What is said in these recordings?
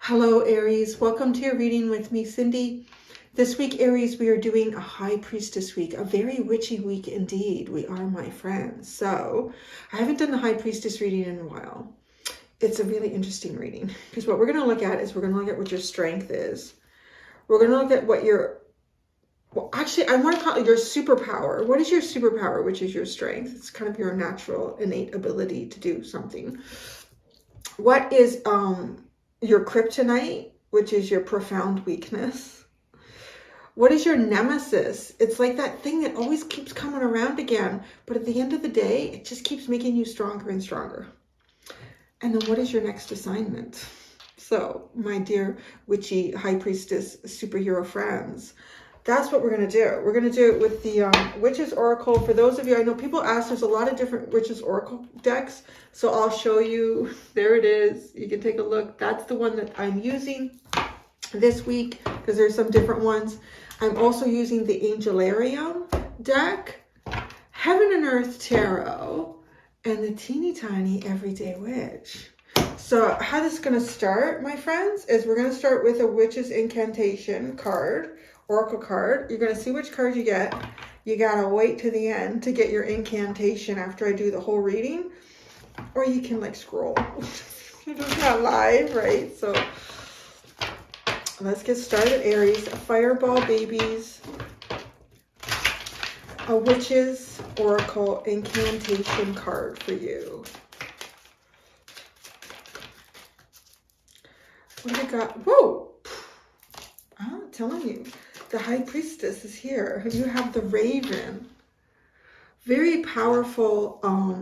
Hello, Aries. Welcome to your reading with me, Cindy. This week, Aries, we are doing a High Priestess week, a very witchy week indeed. We are, my friends. So I haven't done the High Priestess reading in a while. It's a really interesting reading because what we're going to look at is we're going to look at what your strength is. We're going to look at what your, well, actually, I want to call it your superpower. What is your superpower, which is your strength? It's kind of your natural, innate ability to do something. What is your kryptonite, which is your profound weakness? What is your nemesis? It's like that thing that always keeps coming around again, but at the end of the day, it just keeps making you stronger and stronger. And then what is your next assignment? So, my dear witchy high priestess superhero friends, that's what we're going to do. We're going to do it with the Witches Oracle. For those of you, I know people ask, there's a lot of different Witches Oracle decks. So I'll show you. There it is. You can take a look. That's the one that I'm using this week because there's some different ones. I'm also using the Angelarium deck, Heaven and Earth Tarot, and the teeny tiny Everyday Witch. So how this is going to start, my friends, is we're going to start with a Witch's Incantation card. Oracle card. You're going to see which card you get. You got to wait to the end to get your incantation after I do the whole reading. Or you can like scroll. It's not live, right? So let's get started, Aries. Fireball babies. A Witch's Oracle incantation card for you. What do you got? Whoa! I'm telling you. The High Priestess is here. You have the Raven. Very powerful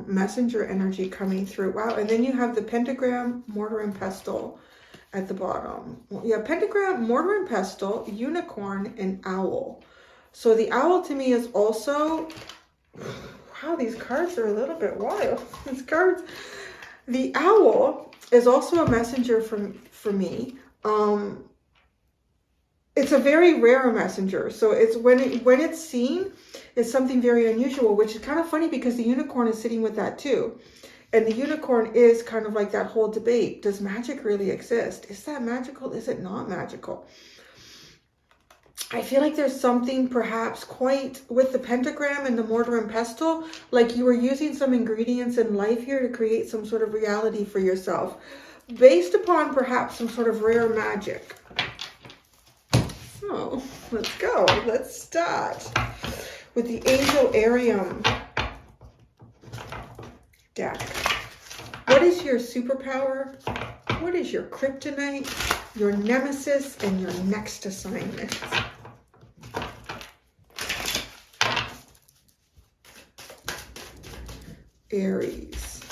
messenger energy coming through. Wow. And then you have the Pentagram, Mortar and Pestle at the bottom. Yeah, Pentagram, Mortar and Pestle, Unicorn, and Owl. So the Owl to me is also... Wow, these cards are a little bit wild. These cards... The Owl is also a messenger for me. It's a very rare messenger. So it's when it's seen, it's something very unusual, which is kind of funny because the unicorn is sitting with that too. And the unicorn is kind of like that whole debate. Does magic really exist? Is that magical? Is it not magical? I feel like there's something perhaps quite with the pentagram and the mortar and pestle, like you were using some ingredients in life here to create some sort of reality for yourself based upon perhaps some sort of rare magic. So let's go. Let's start with the Angelarium deck. What is your superpower? What is your kryptonite, your nemesis, and your next assignment? Aries.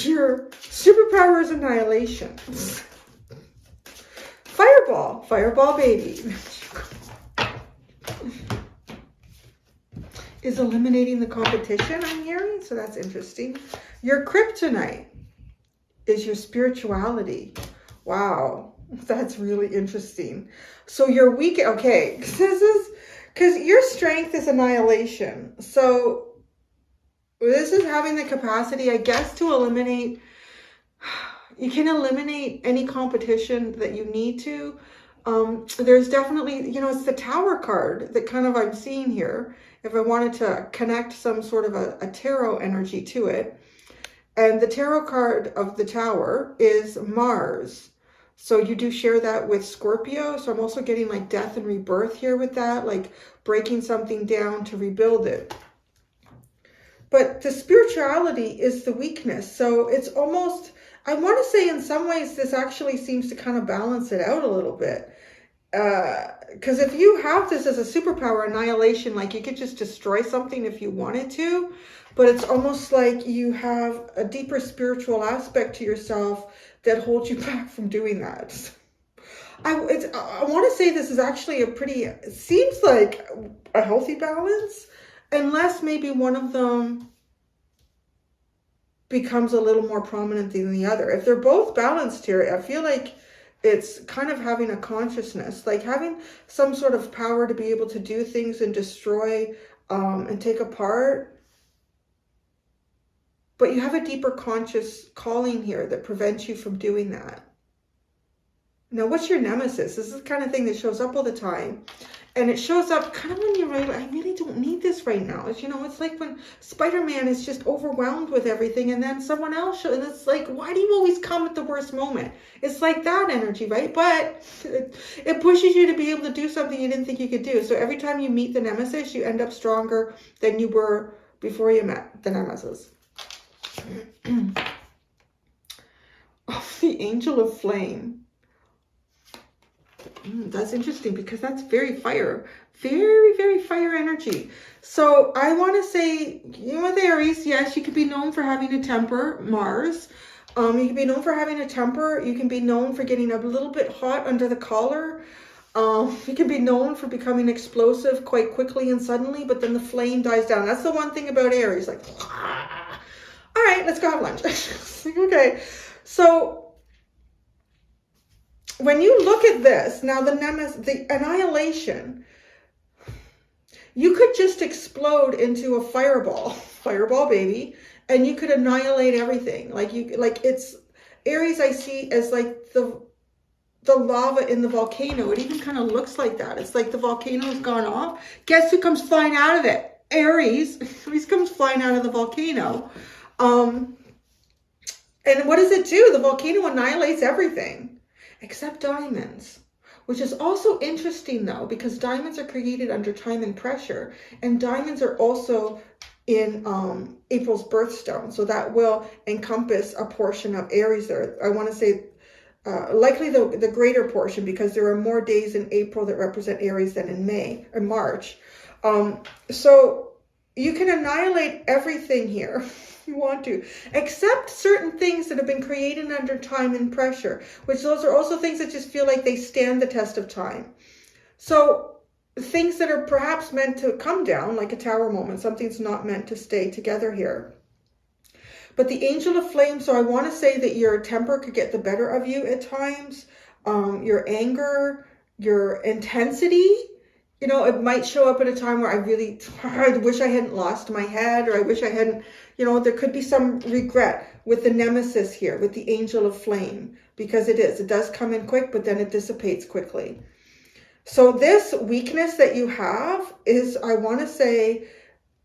Your superpower is annihilation. Fireball baby. Is eliminating the competition, I'm hearing, so that's interesting. Your kryptonite is your spirituality. Wow, that's really interesting. So your weak, okay, this is, because your strength is annihilation. So this is having the capacity, I guess, to eliminate, you can eliminate any competition that you need to. There's definitely, you know, it's the Tower card that kind of I'm seeing here. If I wanted to connect some sort of a tarot energy to it. And the tarot card of the Tower is Mars. So you do share that with Scorpio. So I'm also getting like death and rebirth here with that, like breaking something down to rebuild it. But the spirituality is the weakness. So it's almost, I want to say in some ways, this actually seems to kind of balance it out a little bit. Because if you have this as a superpower, annihilation, like you could just destroy something if you wanted to, but it's almost like you have a deeper spiritual aspect to yourself that holds you back from doing that. I want to say this is actually a pretty, it seems like a healthy balance, unless maybe one of them becomes a little more prominent than the other. If they're both balanced here, I feel like it's kind of having a consciousness, like having some sort of power to be able to do things and destroy and take apart. But you have a deeper conscious calling here that prevents you from doing that. Now, what's your nemesis? This is the kind of thing that shows up all the time. And it shows up kind of when you're like, I really don't need this right now. It's, you know, it's like when Spider-Man is just overwhelmed with everything and then someone else shows, and it's like, why do you always come at the worst moment? It's like that energy, right? But it pushes you to be able to do something you didn't think you could do. So every time you meet the nemesis, you end up stronger than you were before you met the nemesis. Oh, the Angel of Flame. That's interesting because that's very fire. Very, very fire energy. So I want to say, you know, with Aries, yes, you could be known for having a temper, Mars. You can be known for having a temper. You can be known for getting a little bit hot under the collar. You can be known for becoming explosive quite quickly and suddenly, but then the flame dies down. That's the one thing about Aries. Like, all right, let's go have lunch. Okay, so when you look at this, now the Nemesis, the Annihilation, you could just explode into a fireball baby, and you could annihilate everything. Like it's Aries, I see as like the lava in the volcano. It even kind of looks like that. It's like the volcano's gone off. Guess who comes flying out of it? Aries. Aries comes flying out of the volcano. And what does it do? The volcano annihilates everything. Except diamonds, which is also interesting though, because diamonds are created under time and pressure, and diamonds are also in April's birthstone, so that will encompass a portion of Aries there. I want to say likely the greater portion, because there are more days in April that represent Aries than in May or March. So you can annihilate everything here. You want to, except certain things that have been created under time and pressure, which those are also things that just feel like they stand the test of time. So things that are perhaps meant to come down, like a tower moment, something's not meant to stay together here. But the Angel of Flame, so I want to say that your temper could get the better of you at times, your anger, your intensity. You know, it might show up at a time where I wish I hadn't lost my head, or I wish I hadn't, you know, there could be some regret with the Nemesis here, with the Angel of Flame, because it does come in quick, but then it dissipates quickly. So this weakness that you have is, I want to say,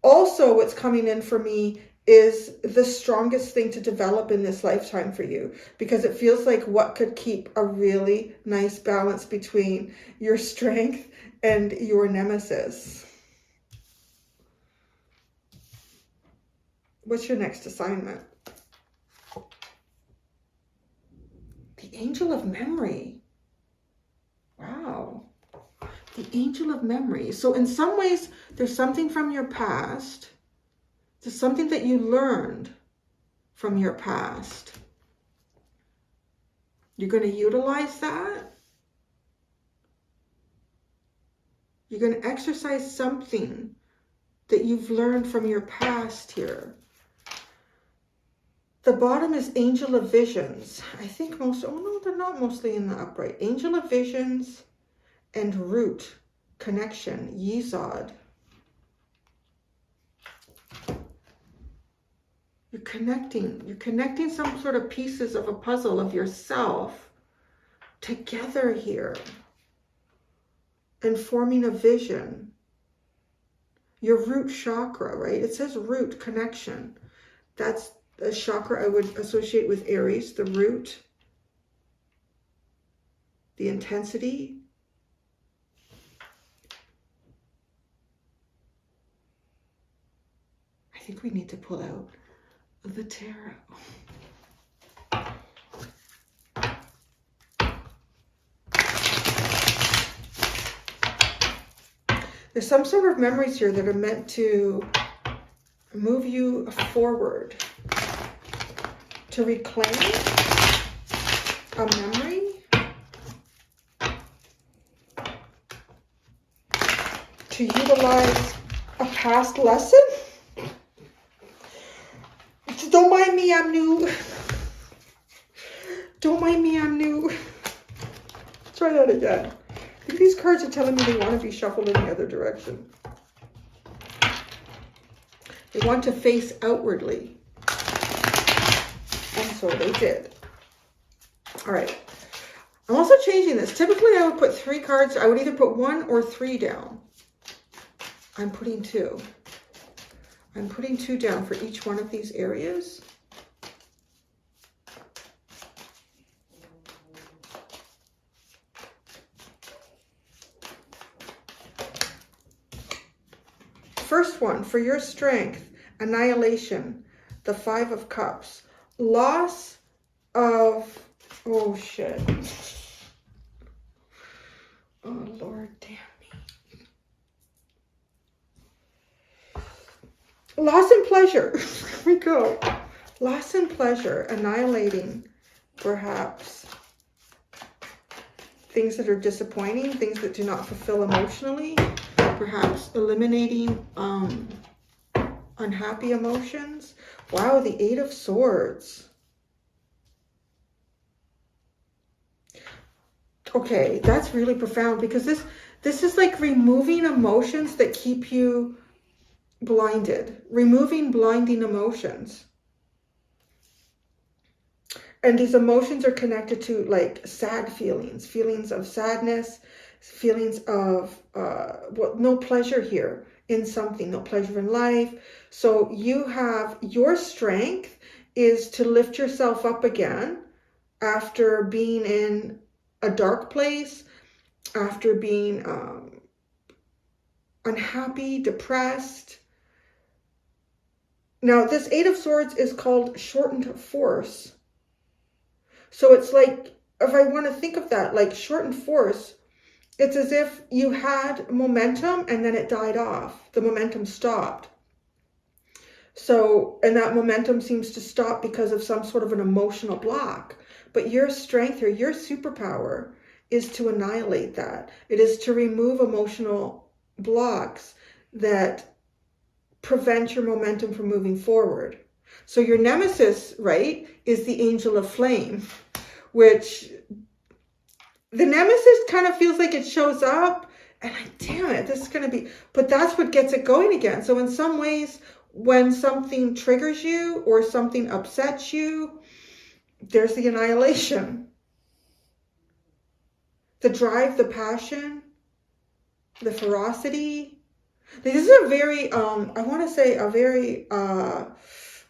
also what's coming in for me is the strongest thing to develop in this lifetime for you, because it feels like what could keep a really nice balance between your strength and your nemesis. What's your next assignment? The Angel of Memory. Wow. The Angel of Memory. So in some ways, there's something from your past. There's something that you learned from your past. You're going to utilize that. You're going to exercise something that you've learned from your past here. The bottom is Angel of Visions. I think oh no, they're not mostly in the upright. Angel of Visions and Root connection, Yesod. You're connecting some sort of pieces of a puzzle of yourself together here and forming a vision. Your root chakra, right? It says root connection. That's a chakra I would associate with Aries, the root, the intensity. I think we need to pull out the tarot. There's some sort of memories here that are meant to move you forward, to reclaim a memory, to utilize a past lesson. Don't mind me, I'm new. Don't mind me, I'm new. try that again. I think these cards are telling me they want to be shuffled in the other direction. They want to face outwardly. And so they did. All right. I'm also changing this. Typically, I would put 3 cards. I would either put 1 or 3 down. I'm putting 2. I'm putting 2 down for each one of these areas. First one, for your strength, annihilation, the 5 of Cups, loss of, oh shit. Oh Lord, damn me. Loss and pleasure. Here we go. Loss and pleasure, annihilating perhaps things that are disappointing, things that do not fulfill emotionally. Perhaps eliminating unhappy emotions. Wow, the 8 of Swords. Okay, that's really profound because this is like removing emotions that keep you blinded. Removing blinding emotions. And these emotions are connected to like sad feelings, feelings of sadness, feelings of no pleasure here in something, no pleasure in life. So you have your strength is to lift yourself up again after being in a dark place, after being unhappy, depressed. Now this 8 of Swords is called shortened force. So it's like, if I want to think of that, like shortened force, it's as if you had momentum and then it died off. The momentum stopped. So, and that momentum seems to stop because of some sort of an emotional block. But your strength or your superpower is to annihilate that. It is to remove emotional blocks that prevent your momentum from moving forward. So your nemesis, right, is the angel of flame, which the nemesis kind of feels like it shows up and like, damn it, this is going to be, but that's what gets it going again. So in some ways, when something triggers you or something upsets you, there's the annihilation. The drive, the passion, the ferocity. This is a very, I want to say a very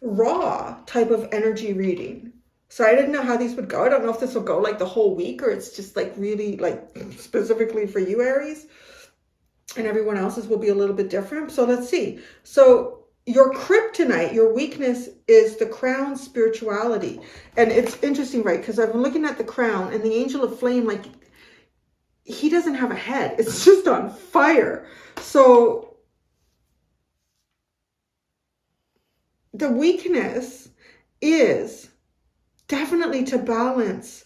raw type of energy reading. So I didn't know how these would go. I don't know if this will go like the whole week or it's just like really like specifically for you, Aries. And everyone else's will be a little bit different. So let's see. So your kryptonite, your weakness is the crown spirituality. And it's interesting, right? Because I've been looking at the crown and the angel of flame, like he doesn't have a head. It's just on fire. So the weakness is definitely to balance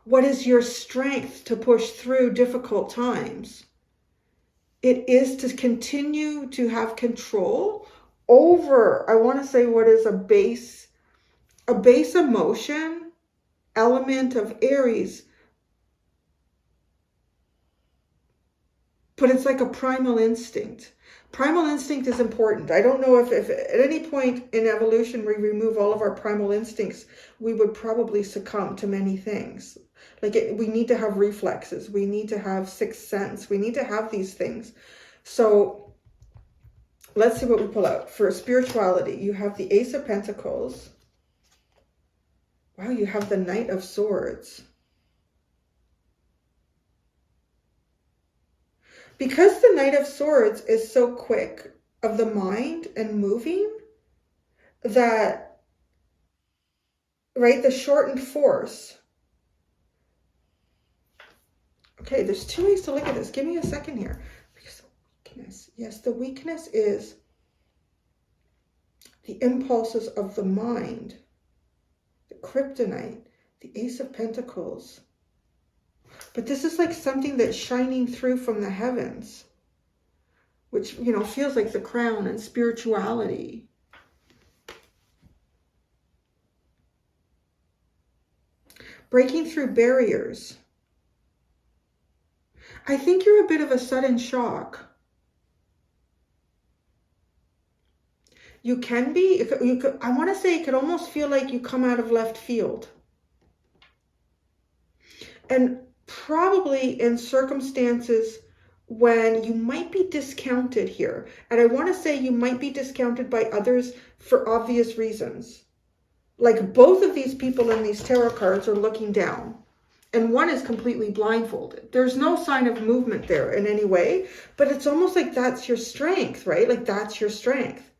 what is your strength to push through difficult times. It is to continue to have control over, I want to say, what is a base emotion element of Aries. But it's like a primal instinct. Primal instinct is important. I don't know if at any point in evolution we remove all of our primal instincts, we would probably succumb to many things. Like we need to have reflexes. We need to have sixth sense. We need to have these things. So let's see what we pull out. For spirituality, you have the Ace of Pentacles. Wow, you have the Knight of Swords. Because the Knight of Swords is so quick of the mind and moving, that, right, the shortened force. Okay, there's 2 ways to look at this. Give me a second here. Because the weakness, yes, the weakness is the impulses of the mind, the kryptonite, the Ace of Pentacles. But this is like something that's shining through from the heavens, which, you know, feels like the crown and spirituality. Breaking through barriers. I think you're a bit of a sudden shock. You can be, I want to say it could almost feel like you come out of left field. And probably in circumstances when you might be discounted here. And I want to say you might be discounted by others for obvious reasons. Like both of these people in these tarot cards are looking down. And one is completely blindfolded. There's no sign of movement there in any way. But it's almost like that's your strength, right? Like that's your strength.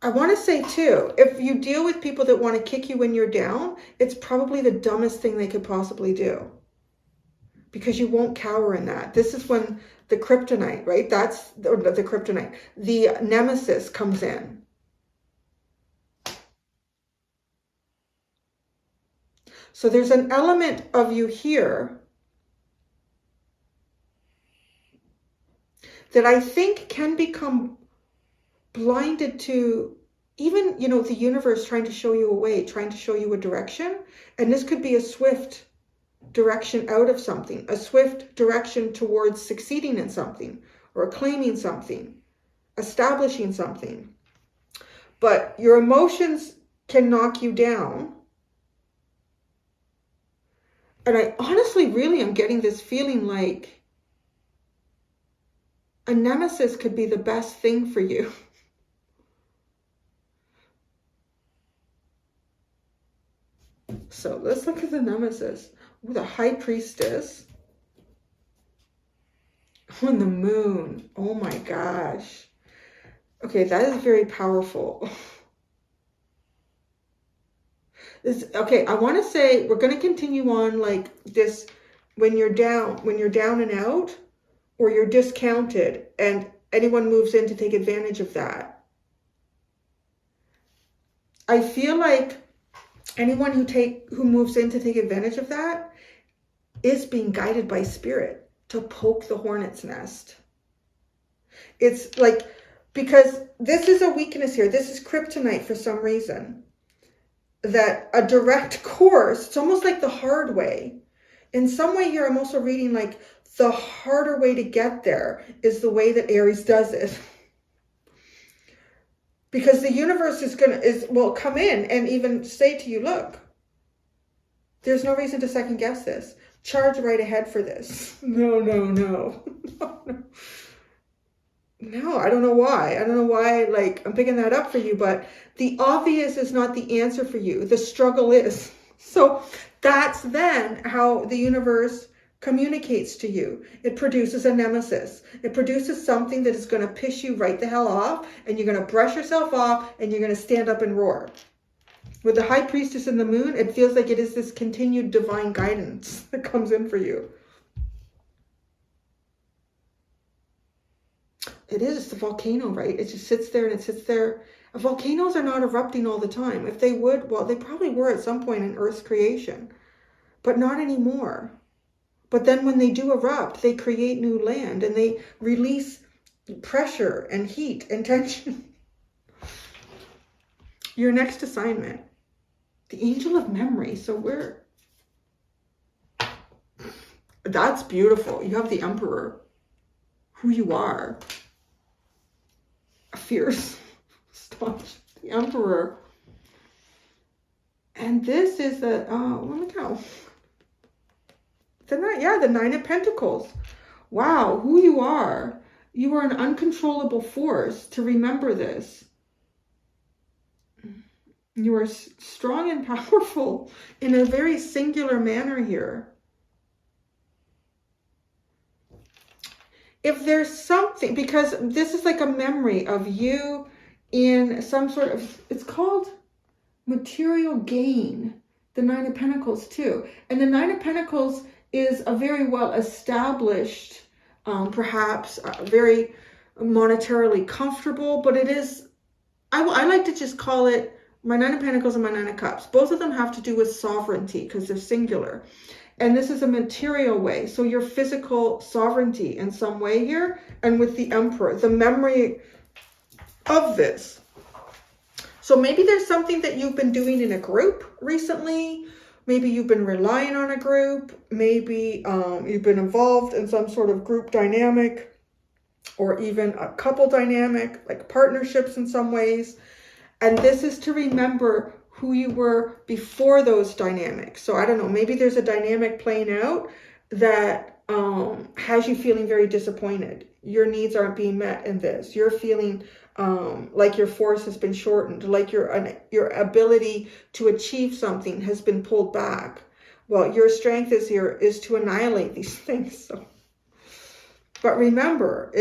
I want to say too, if you deal with people that want to kick you when you're down, it's probably the dumbest thing they could possibly do. Because you won't cower in that. This is when the kryptonite, right? That's the kryptonite. The Nemesis comes in. So there's an element of you here that I think can become blinded to even, you know, the universe trying to show you a way, trying to show you a direction. And this could be a swift direction out of something, a swift direction towards succeeding in something or claiming something, establishing something. But your emotions can knock you down. And I honestly really am getting this feeling like a nemesis could be the best thing for you. So let's look at the Nemesis. Ooh, the High Priestess. On the Moon. Oh my gosh. Okay, that is very powerful. Okay, I want to say we're going to continue on like this when you're down and out, or you're discounted and anyone moves in to take advantage of that. I feel like anyone who moves in to take advantage of that is being guided by spirit to poke the hornet's nest. It's like, because this is a weakness here. This is kryptonite for some reason. That a direct course, it's almost like the hard way. In some way here, I'm also reading like the harder way to get there is the way that Aries does it. Because the universe will come in and even say to you, look, there's no reason to second guess this. Charge right ahead for this. No. No, I don't know why. I don't know why, like, I'm picking that up for you, but the obvious is not the answer for you. The struggle is. So that's then how the universe communicates to you. It produces a nemesis. It produces something that is going to piss you right the hell off, and you're going to brush yourself off, and you're going to stand up and roar. With the High Priestess and the Moon, it feels like it is this continued divine guidance that comes in for you. It is the volcano, right? It just sits there and it sits there. Volcanoes are not erupting all the time. If they would, well, they probably were at some point in Earth's creation, but not anymore. But then when they do erupt, they create new land and they release pressure and heat and tension. Your next assignment, the Angel of Memory. So that's beautiful. You have the Emperor, who you are. Fierce, staunch, the Emperor. And this is the, look how, the Nine of Pentacles. Wow, who you are. You are an uncontrollable force, to remember this. You are strong and powerful in a very singular manner here. If there's something, because this is like a memory of you in some sort of, it's called material gain, the Nine of Pentacles too. And the Nine of Pentacles is a very well established, perhaps very monetarily comfortable, but it is, I like to just call it my Nine of Pentacles and my Nine of Cups. Both of them have to do with sovereignty because they're singular. And this is a material way. So your physical sovereignty in some way here. And with the Emperor, the memory of this. So maybe there's something that you've been doing in a group recently, Maybe you've been relying on a group. Maybe you've been involved in some sort of group dynamic or even a couple dynamic, like partnerships in some ways. And this is to remember who you were before those dynamics. So I don't know, maybe there's a dynamic playing out that has you feeling very disappointed. Your needs aren't being met in this. You're feeling like your force has been shortened, like your ability to achieve something has been pulled back. Well, your strength is to annihilate these things. So, but remember,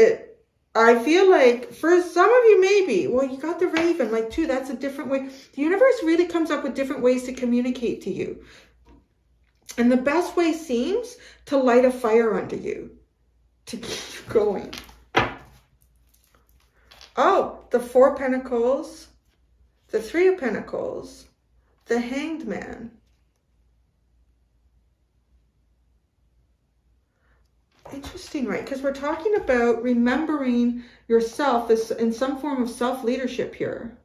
I feel like for some of you, maybe, well, you got the raven, like too, that's a different way. The universe really comes up with different ways to communicate to you. And the best way seems to light a fire under you, to keep you going. Oh, the Four of Pentacles, the Three of Pentacles, the Hanged Man. Interesting, right? Because we're talking about remembering yourself as in some form of self-leadership here.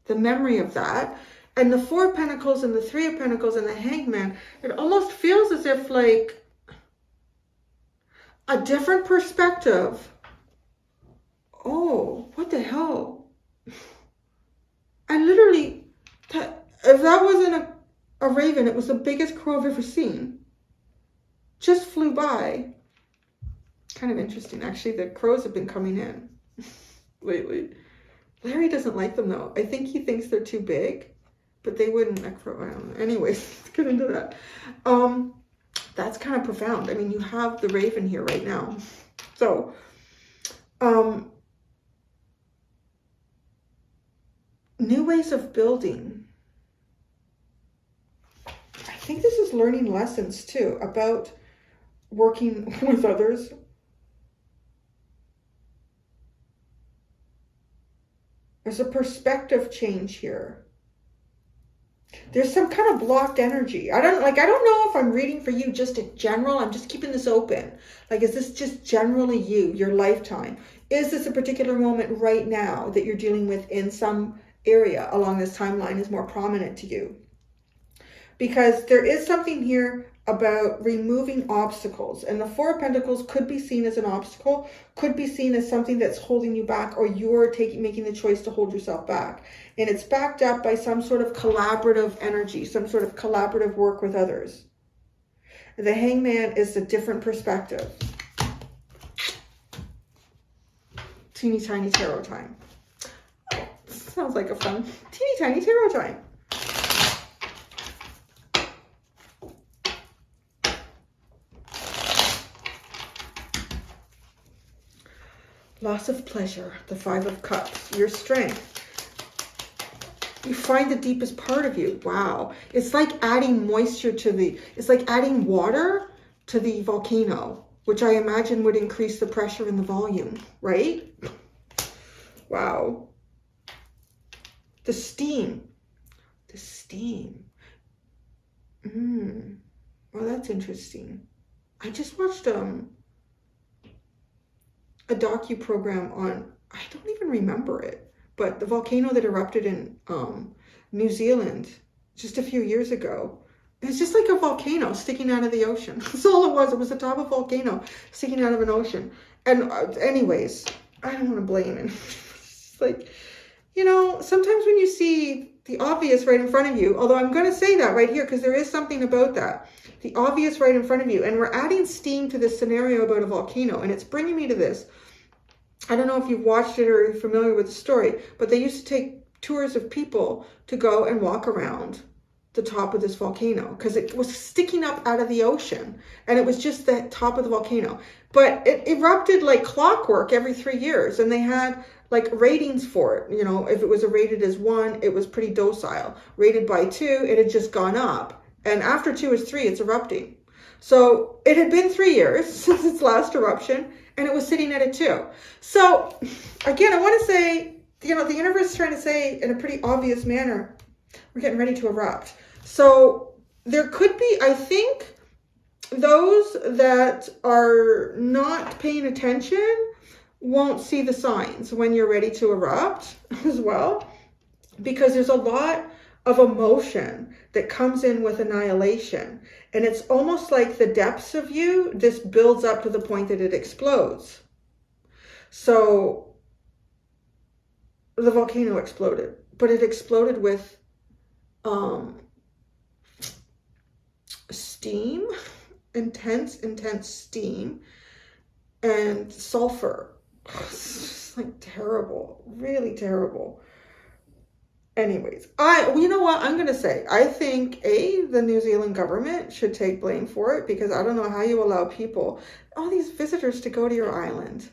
The memory of that. And the Four of Pentacles and the Three of Pentacles and the Hanged Man, it almost feels as if like a different perspective. Oh, what the hell? I literally, if that wasn't a raven, it was the biggest crow I've ever seen. Just flew by. Kind of interesting. Actually, the crows have been coming in lately. Larry doesn't like them though. I think he thinks they're too big, but they wouldn't. I don't know. Anyways, let's get into that. That's kind of profound. I mean, you have the raven here right now. So, new ways of building. I think this is learning lessons too about working with others. There's a perspective change here. There's some kind of blocked energy. I don't know if I'm reading for you just in general. I'm just keeping this open. Like, is this just generally you, your lifetime? Is this a particular moment right now that you're dealing with in some area along this timeline is more prominent to you? Because there is something here about removing obstacles. And the Four of Pentacles could be seen as an obstacle, could be seen as something that's holding you back, or you're making the choice to hold yourself back. And it's backed up by some sort of collaborative energy, some sort of collaborative work with others. The Hangman is a different perspective. Teeny tiny tarot time. Oh, sounds like a fun teeny tiny tarot time. Loss of pleasure, the Five of Cups, your strength. You find the deepest part of you. Wow. It's like adding moisture to it's like adding water to the volcano, which I imagine would increase the pressure and the volume, right? Wow. The steam. The steam. Well, that's interesting. I just watched a docu-program on, I don't even remember it, but the volcano that erupted in New Zealand just a few years ago. It's just like a volcano sticking out of the ocean. That's all it was. It was the top of a volcano sticking out of an ocean. And anyways, I don't want to blame it. It's like, you know, sometimes when you see the obvious right in front of you, although I'm going to say that right here because there is something about that. The obvious right in front of you. And we're adding steam to this scenario about a volcano. And it's bringing me to this. I don't know if you've watched it or you're familiar with the story, but they used to take tours of people to go and walk around the top of this volcano because it was sticking up out of the ocean. And it was just the top of the volcano. But it erupted like clockwork every 3 years. And they had like ratings for it. You know, if it was rated as 1, it was pretty docile. Rated by 2, it had just gone up. And after 2 is 3, it's erupting. So it had been 3 years since its last eruption, and it was sitting at a 2. So again, I want to say, you know, the universe is trying to say in a pretty obvious manner, we're getting ready to erupt. So there could be, I think, those that are not paying attention won't see the signs when you're ready to erupt as well, because there's a lot of emotion that comes in with annihilation. And it's almost like the depths of you, this builds up to the point that it explodes. So the volcano exploded, but it exploded with steam, intense steam and sulfur. It's like terrible, really terrible. Anyways, you know what I'm going to say? I think, the New Zealand government should take blame for it, because I don't know how you allow all these visitors to go to your island.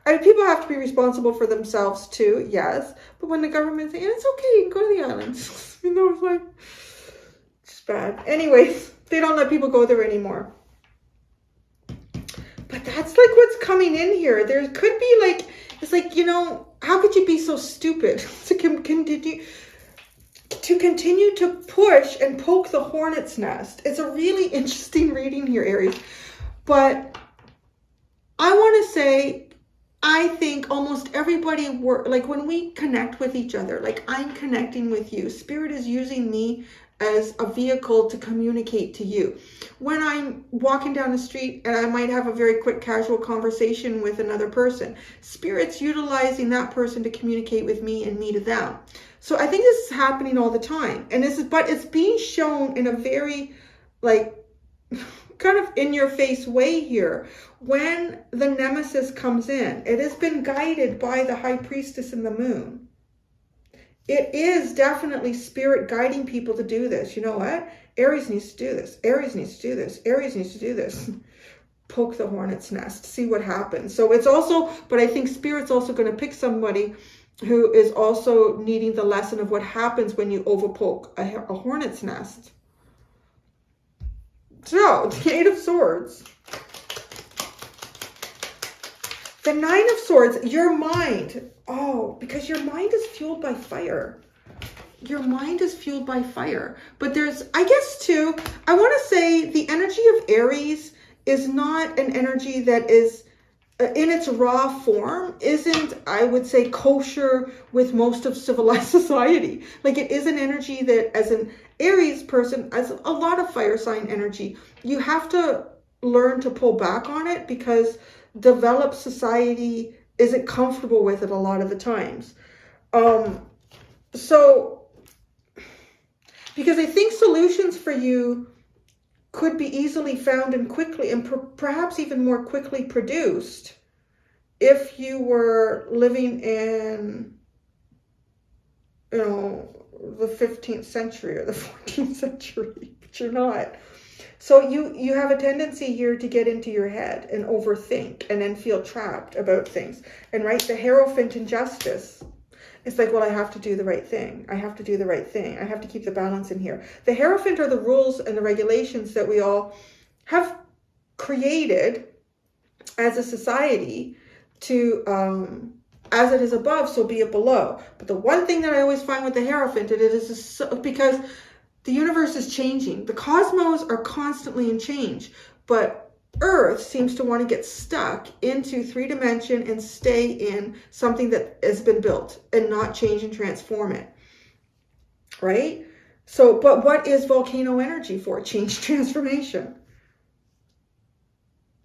I mean, people have to be responsible for themselves too, yes. But when the government's saying, it's okay, you can go to the islands. You know, it's like, it's bad. Anyways, they don't let people go there anymore. But that's like what's coming in here. There could be like, it's like, you know, how could you be so stupid to continue to push and poke the hornet's nest? It's a really interesting reading here, Aries. But I want to say, I think almost everybody like when we connect with each other, like I'm connecting with you, Spirit is using me as a vehicle to communicate to you. When I'm walking down the street and I might have a very quick casual conversation with another person, Spirit's utilizing that person to communicate with me and me to them. So I think this is happening all the time. And but it's being shown in a very like kind of in your face way here. When the Nemesis comes in, it has been guided by the High Priestess and the Moon. It is definitely Spirit guiding people to do this. You know what? Aries needs to do this. Aries needs to do this. Aries needs to do this. Poke the hornet's nest. See what happens. So it's also, but I think Spirit's also going to pick somebody who is also needing the lesson of what happens when you overpoke a hornet's nest. So, the Eight of Swords. The Nine of Swords, your mind. Oh, because your mind is fueled by fire. Your mind is fueled by fire. But there's, I guess too, I want to say the energy of Aries is not an energy that is, in its raw form, isn't, I would say, kosher with most of civilized society. Like it is an energy that, as an Aries person, as a lot of fire sign energy, you have to learn to pull back on it, because developed society isn't comfortable with it a lot of the times. So, because I think solutions for you could be easily found and quickly, and perhaps even more quickly produced, if you were living in, you know, the 15th century or the 14th century, but you're not. So you have a tendency here to get into your head and overthink and then feel trapped about things. And right, the Hierophant in Justice, it's like, well, I have to do the right thing. I have to do the right thing. I have to keep the balance in here. The Hierophant are the rules and the regulations that we all have created as a society to, as it is above, so be it below. But the one thing that I always find with the Hierophant, it is because the universe is changing. The cosmos are constantly in change, but Earth seems to want to get stuck into 3-dimension and stay in something that has been built and not change and transform it. Right? So, but what is volcano energy for? Change, transformation.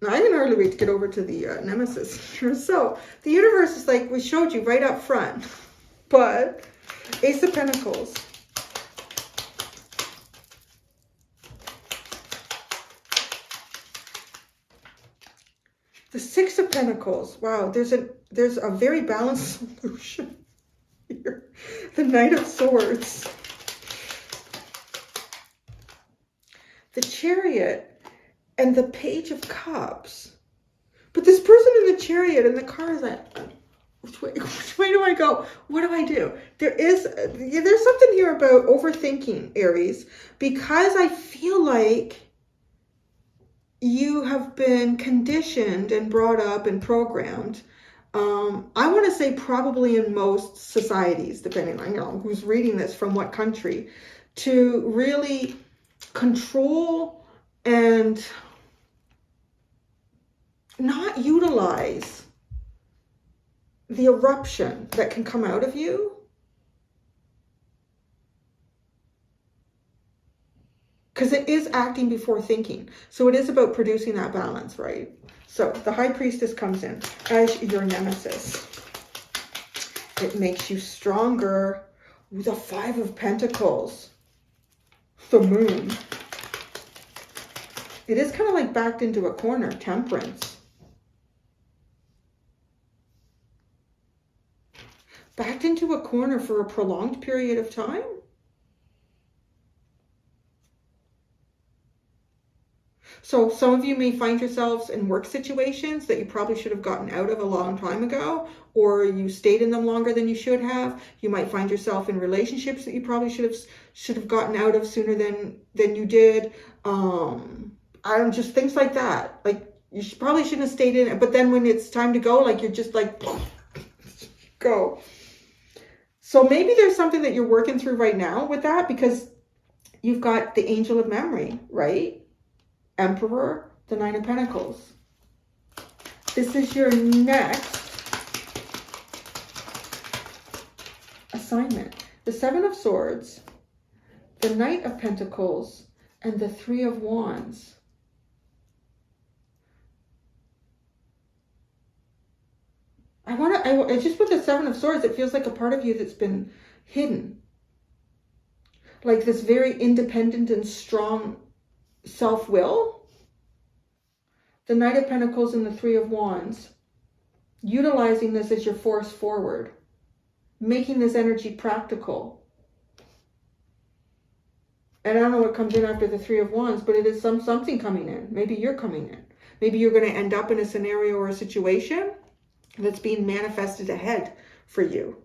Now, I can hardly wait to get over to the Nemesis here. So, the universe is like we showed you right up front, but Ace of Pentacles. The Six of Pentacles. Wow, there's a very balanced solution here. The Knight of Swords. The Chariot and the Page of Cups. But this person in the chariot and the car is like, which way do I go? What do I do? There's something here about overthinking, Aries, because I feel like you have been conditioned and brought up and programmed. I want to say probably in most societies, depending on, you know, who's reading this from what country, to really control and not utilize the eruption that can come out of you because it is acting before thinking. So it is about producing that balance, right? So the High Priestess comes in as your nemesis. It makes you stronger. The Five of Pentacles. The Moon. It is kind of like backed into a corner. Temperance. Backed into a corner for a prolonged period of time. So some of you may find yourselves in work situations that you probably should have gotten out of a long time ago, or you stayed in them longer than you should have. You might find yourself in relationships that you probably should have gotten out of sooner than you did. Just things like that. Like probably shouldn't have stayed in it, but then when it's time to go, like you're just like go. So maybe there's something that you're working through right now with that, because you've got the Angel of Memory, right? Emperor, the Nine of Pentacles. This is your next assignment. The Seven of Swords, the Knight of Pentacles, and the Three of Wands. It's just with the Seven of Swords, it feels like a part of you that's been hidden. Like this very independent and strong self-will. The Knight of Pentacles and the Three of Wands. Utilizing this as your force forward. Making this energy practical. And I don't know what comes in after the Three of Wands, but it is something coming in. Maybe you're coming in. Maybe you're going to end up in a scenario or a situation that's being manifested ahead for you.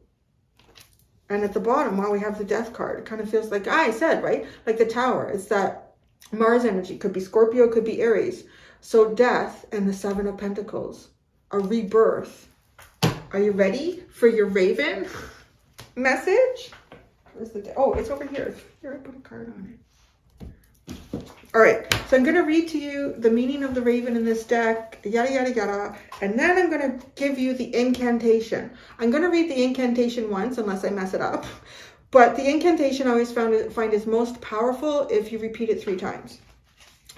And at the bottom, while we have the Death card, it kind of feels like I said, right? Like the Tower. It's that Mars energy. Could be Scorpio, could be Aries. So Death and the Seven of Pentacles. A rebirth. Are you ready for your Raven message? Where's the oh, it's over here. Here, I put a card on it. All right, so I'm going to read to you the meaning of the Raven in this deck, yada, yada, yada. And then I'm going to give you the incantation. I'm going to read the incantation once, unless I mess it up. But the incantation I always find is most powerful if you repeat it 3 times.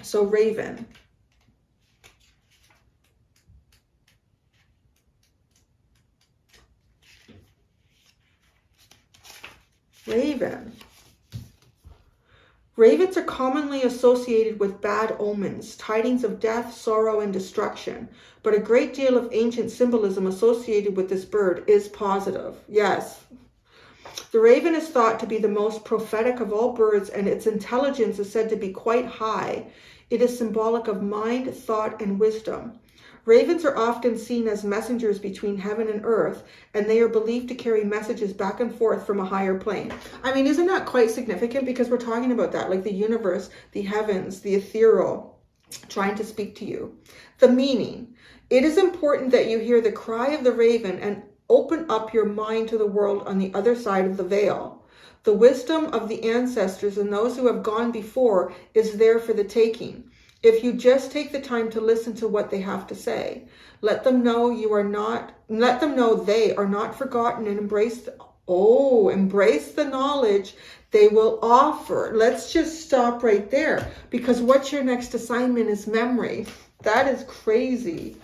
So Raven. Raven. Ravens are commonly associated with bad omens, tidings of death, sorrow, and destruction. But a great deal of ancient symbolism associated with this bird is positive. Yes. The raven is thought to be the most prophetic of all birds, and its intelligence is said to be quite high. It is symbolic of mind, thought, and wisdom. Ravens are often seen as messengers between heaven and earth, and they are believed to carry messages back and forth from a higher plane. I mean, isn't that quite significant? Because we're talking about that, like the universe, the heavens, the ethereal, trying to speak to you. The meaning. It is important that you hear the cry of the raven and open up your mind to the world on the other side of the veil. The wisdom of the ancestors and those who have gone before is there for the taking. If you just take the time to listen to what they have to say, let them know they are not forgotten, and embrace the knowledge they will offer. Let's just stop right there, because what's your next assignment is memory. That is crazy.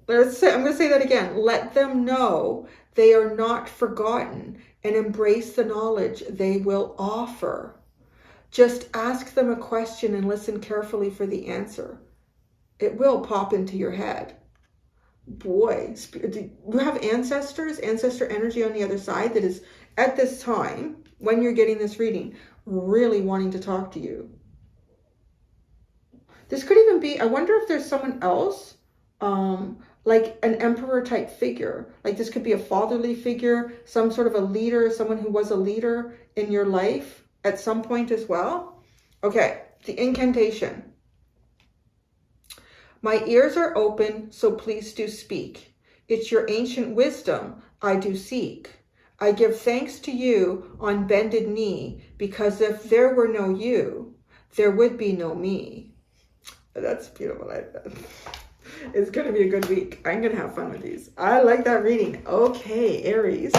I'm going to say that again. Let them know they are not forgotten, and embrace the knowledge they will offer. Just ask them a question and listen carefully for the answer. It will pop into your head. Boy, do you have ancestors, ancestor energy on the other side that is at this time, when you're getting this reading, really wanting to talk to you. This could even be, I wonder if there's someone else, like an emperor type figure. Like this could be a fatherly figure, some sort of a leader, someone who was a leader in your life at some point as well. Okay, the incantation. My ears are open, so please do speak. It's your ancient wisdom I do seek. I give thanks to you on bended knee, because if there were no you, there would be no me. That's beautiful. It's going to be a good week. I'm going to have fun with these. I like that reading. Okay, Aries.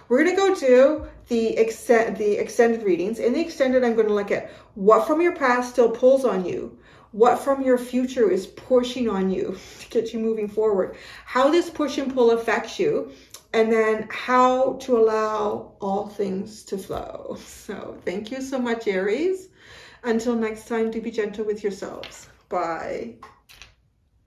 We're going to go to the extended readings. In the extended, I'm going to look at what from your past still pulls on you. What from your future is pushing on you to get you moving forward. How this push and pull affects you. And then how to allow all things to flow. So thank you so much, Aries. Until next time, do be gentle with yourselves. Bye.